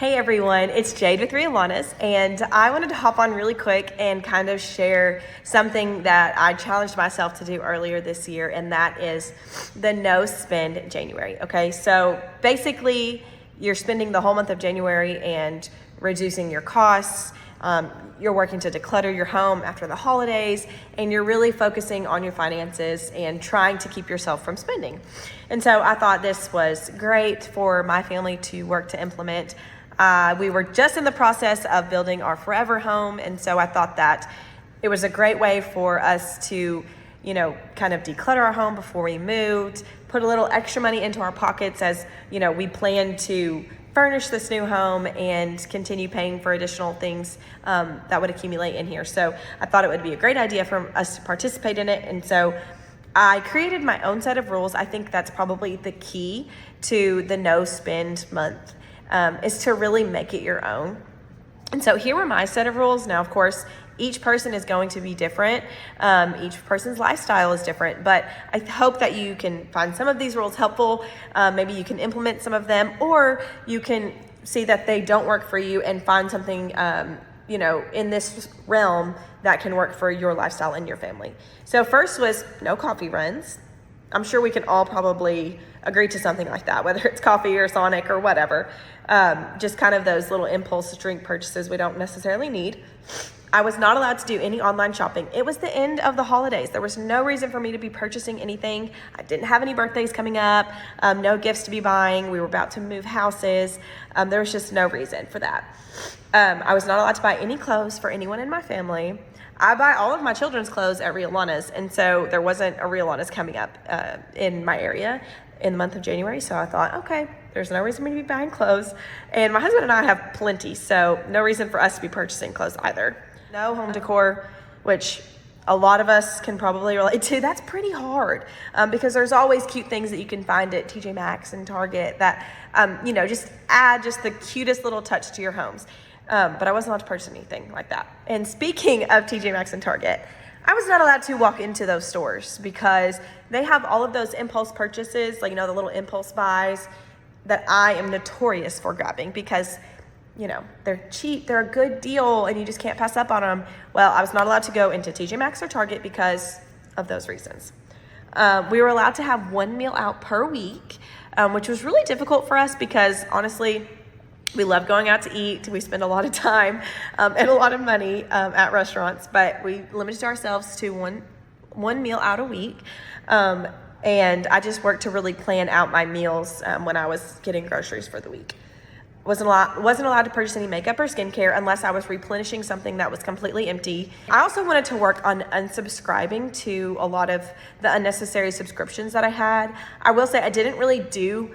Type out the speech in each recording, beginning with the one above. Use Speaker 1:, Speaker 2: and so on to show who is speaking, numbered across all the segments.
Speaker 1: Hey everyone, it's Jade with 3 Alanas, and I wanted to hop on really quick and kind of share something that I challenged myself to do earlier this year, and that is the no spend January. Okay, so basically you're spending the whole month of January and reducing your costs. You're working to declutter your home after the holidays, and you're really focusing on your finances and trying to keep yourself from spending. And so I thought this was great for my family to work to implement. We were just in the process of building our forever home, and so I thought that it was a great way for us to, kind of declutter our home before we moved, put a little extra money into our pockets as, we plan to furnish this new home and continue paying for additional things that would accumulate in here. So I thought it would be a great idea for us to participate in it, and so I created my own set of rules. I think that's probably the key to the no spend month. Is to really make it your own. And so here were my set of rules. Now, of course, each person is going to be different. Each person's lifestyle is different, but I hope that you can find some of these rules helpful. Maybe you can implement some of them, or you can see that they don't work for you and find something, in this realm that can work for your lifestyle and your family. So first was no coffee runs. I'm sure we can all probably agree to something like that, whether it's coffee or Sonic or whatever. Just kind of those little impulse drink purchases we don't necessarily need. I was not allowed to do any online shopping. It was the end of the holidays. There was no reason for me to be purchasing anything. I didn't have any birthdays coming up, no gifts to be buying. We were about to move houses. There was just no reason for that. I was not allowed to buy any clothes for anyone in my family. I buy all of my children's clothes at Riolana's, and so there wasn't a Riolana's coming up in my area in the month of January. So I thought, okay, there's no reason for me to be buying clothes. And my husband and I have plenty, so no reason for us to be purchasing clothes either. No home decor, which a lot of us can probably relate to. That's pretty hard because there's always cute things that you can find at TJ Maxx and Target that, just add just the cutest little touch to your homes. But I wasn't allowed to purchase anything like that. And speaking of TJ Maxx and Target, I was not allowed to walk into those stores because they have all of those impulse purchases, the little impulse buys that I am notorious for grabbing because, they're cheap, they're a good deal, and you just can't pass up on them. Well, I was not allowed to go into TJ Maxx or Target because of those reasons. We were allowed to have one meal out per week, which was really difficult for us because honestly, we love going out to eat. We spend a lot of time and a lot of money at restaurants, but we limited ourselves to one meal out a week. And I just worked to really plan out my meals when I was getting groceries for the week. Wasn't allowed to purchase any makeup or skincare unless I was replenishing something that was completely empty. I also wanted to work on unsubscribing to a lot of the unnecessary subscriptions that I had. I will say I didn't really do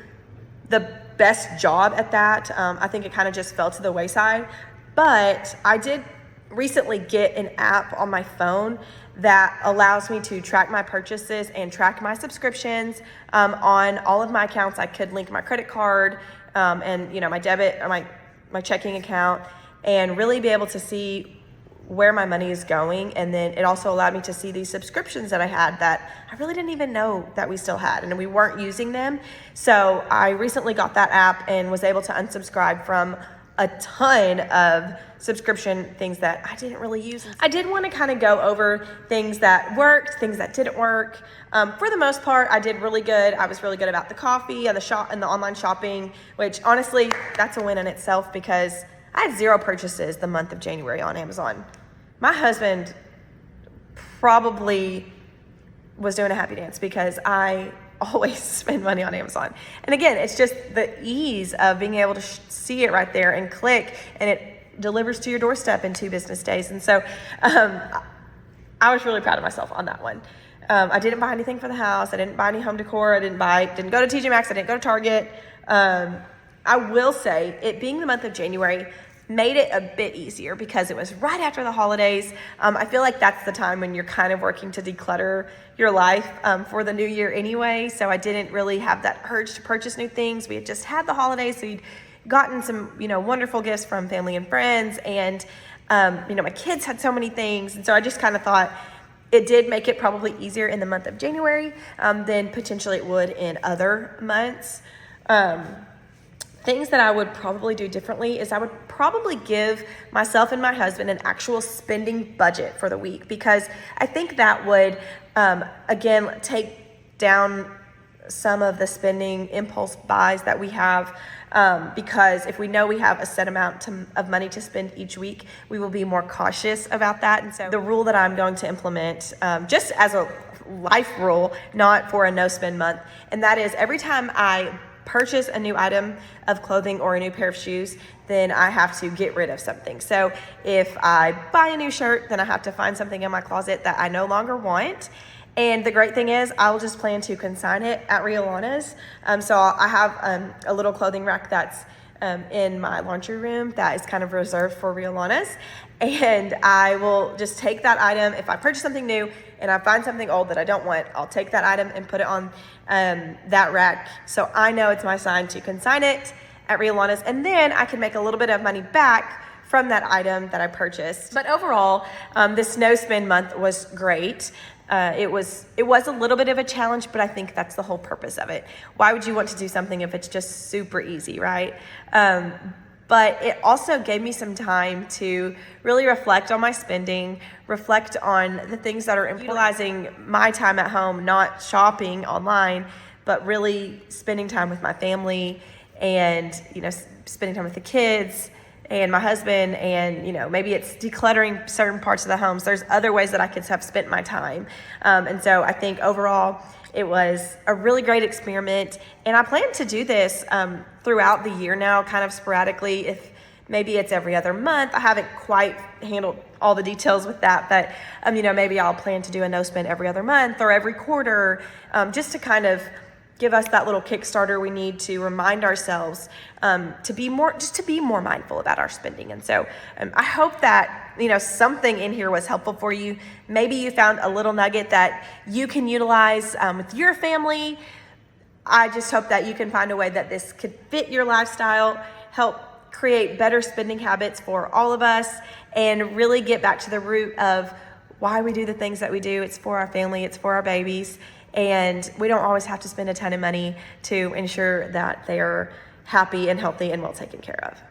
Speaker 1: the best job at that. I think it kind of just fell to the wayside, but I did recently get an app on my phone that allows me to track my purchases and track my subscriptions on all of my accounts. I could link my credit card and my debit or my checking account and really be able to see where my money is going. And then it also allowed me to see these subscriptions that I had that I really didn't even know that we still had and we weren't using them. So I recently got that app and was able to unsubscribe from a ton of subscription things that I didn't really use. I did want to kind of go over things that worked, things that didn't work. For the most part, I did really good. I was really good about the coffee and the online shopping, which honestly, that's a win in itself because I had 0 purchases the month of January on Amazon. My husband probably was doing a happy dance because I always spend money on Amazon. And again, it's just the ease of being able to see it right there and click, and it delivers to your doorstep in 2 business days. And so I was really proud of myself on that one. I didn't buy anything for the house. I didn't buy any home decor. I didn't go to TJ Maxx. I didn't go to Target. I will say it being the month of January made it a bit easier because it was right after the holidays. I feel like that's the time when you're kind of working to declutter your life for the new year anyway. So I didn't really have that urge to purchase new things. We had just had the holidays, so we'd gotten some, wonderful gifts from family and friends, and my kids had so many things, and so I just kind of thought it did make it probably easier in the month of January than potentially it would in other months. things that I would probably do differently is I would probably give myself and my husband an actual spending budget for the week, because I think that would, again, take down some of the spending impulse buys that we have, because if we know we have a set amount of money to spend each week, we will be more cautious about that. And so the rule that I'm going to implement, just as a life rule, not for a no spend month, and that is every time I purchase a new item of clothing or a new pair of shoes, then I have to get rid of something. So if I buy a new shirt, then I have to find something in my closet that I no longer want. And the great thing is I'll just plan to consign it at Riolana's. So I have a little clothing rack that's in my laundry room that is kind of reserved for Riolana's. And I will just take that item. If I purchase something new and I find something old that I don't want, I'll take that item and put it on that rack. So I know it's my sign to consign it at Riolana's. And then I can make a little bit of money back from that item that I purchased. But overall, this no spend month was great. It was a little bit of a challenge, but I think that's the whole purpose of it. Why would you want to do something if it's just super easy, right? But it also gave me some time to really reflect on my spending, reflect on the things that are utilizing my time at home, not shopping online, but really spending time with my family and, spending time with the kids and my husband, and maybe it's decluttering certain parts of the home. So there's other ways that I could have spent my time, and so I think overall it was a really great experiment, and I plan to do this throughout the year now, kind of sporadically. If maybe it's every other month, I haven't quite handled all the details with that, but maybe I'll plan to do a no spend every other month or every quarter, just to kind of give us that little Kickstarter we need to remind ourselves to be more mindful about our spending. And so I hope that something in here was helpful for you. Maybe you found a little nugget that you can utilize with your family. I just hope that you can find a way that this could fit your lifestyle, help create better spending habits for all of us, and really get back to the root of why we do the things that we do. It's for our family, it's for our babies. And we don't always have to spend a ton of money to ensure that they are happy and healthy and well taken care of.